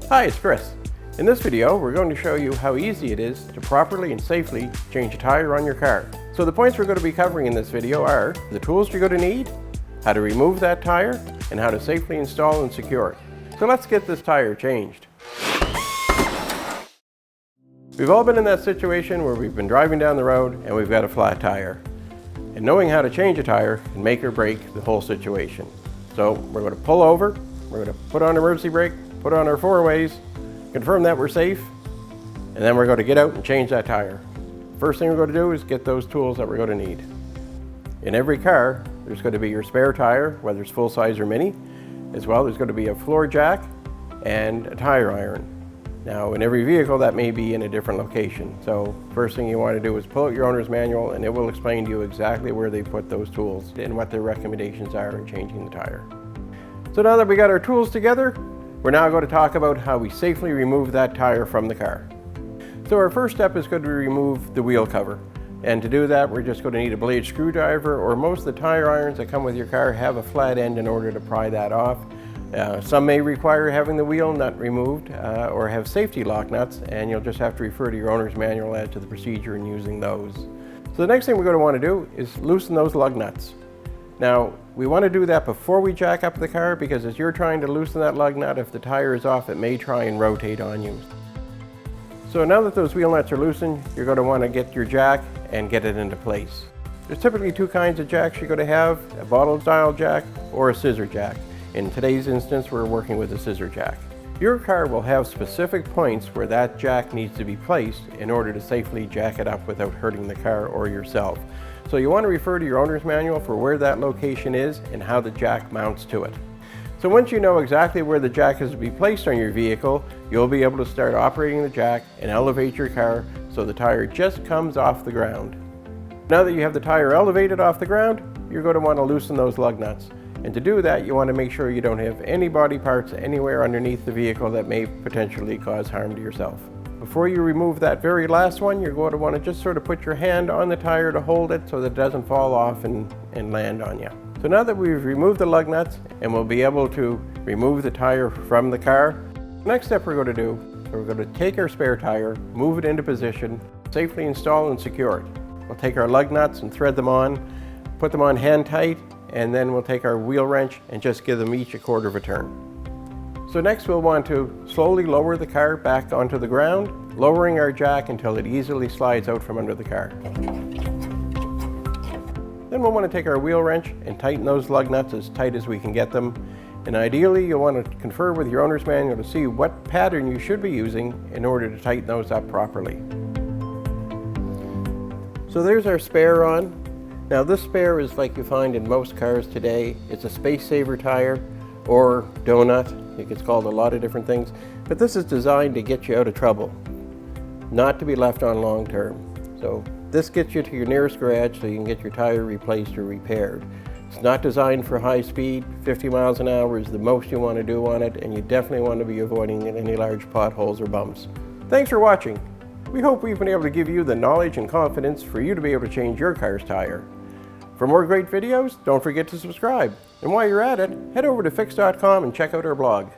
Hi, it's Chris. In this video, we're going to show you how easy it is to properly and safely change a tire on your car. So the points we're going to be covering in this video are the tools you're going to need, how to remove that tire, and how to safely install and secure it. So let's get this tire changed. We've all been in that situation where we've been driving down the road and we've got a flat tire. And knowing how to change a tire can make or break the whole situation. So we're going to pull over, we're going to put on emergency brake, put on our four ways, confirm that we're safe, and then we're going to get out and change that tire. First thing we're going to do is get those tools that we're going to need. In every car, there's going to be your spare tire, whether it's full size or mini. As well, there's going to be a floor jack and a tire iron. Now, in every vehicle, that may be in a different location. So first thing you want to do is pull out your owner's manual, and it will explain to you exactly where they put those tools and what their recommendations are in changing the tire. So now that we got our tools together, we're now going to talk about how we safely remove that tire from the car. So our first step is going to remove the wheel cover. And to do that, we're just going to need a blade screwdriver, or most of the tire irons that come with your car have a flat end in order to pry that off. Some may require having the wheel nut removed or have safety lock nuts, and you'll just have to refer to your owner's manual as to the procedure in using those. So the next thing we're going to want to do is loosen those lug nuts. Now, we want to do that before we jack up the car, because as you're trying to loosen that lug nut, if the tire is off, it may try and rotate on you. So now that those wheel nuts are loosened, you're going to want to get your jack and get it into place. There's typically two kinds of jacks you're going to have, a bottle style jack or a scissor jack. In today's instance, we're working with a scissor jack. Your car will have specific points where that jack needs to be placed in order to safely jack it up without hurting the car or yourself. So you want to refer to your owner's manual for where that location is and how the jack mounts to it. So once you know exactly where the jack is to be placed on your vehicle, you'll be able to start operating the jack and elevate your car so the tire just comes off the ground. Now that you have the tire elevated off the ground, you're going to want to loosen those lug nuts. And to do that, you want to make sure you don't have any body parts anywhere underneath the vehicle that may potentially cause harm to yourself. Before you remove that very last one, you're going to want to just sort of put your hand on the tire to hold it so that it doesn't fall off and land on you. So now that we've removed the lug nuts and we'll be able to remove the tire from the car, the next step we're going to do is we're going to take our spare tire, move it into position, safely install and secure it. We'll take our lug nuts and thread them on, put them on hand tight, and then we'll take our wheel wrench and just give them each a quarter of a turn. So next we'll want to slowly lower the car back onto the ground, lowering our jack until it easily slides out from under the car. Then we'll want to take our wheel wrench and tighten those lug nuts as tight as we can get them. And ideally you'll want to confer with your owner's manual to see what pattern you should be using in order to tighten those up properly. So there's our spare on. Now this spare is like you find in most cars today. It's a space saver tire or donut. I think it's called a lot of different things. But this is designed to get you out of trouble, not to be left on long term. So this gets you to your nearest garage so you can get your tire replaced or repaired. It's not designed for high speed. 50 miles an hour is the most you want to do on it, and you definitely want to be avoiding any large potholes or bumps. Thanks for watching. We hope we've been able to give you the knowledge and confidence for you to be able to change your car's tire. For more great videos, don't forget to subscribe. And while you're at it, head over to Fix.com and check out our blog.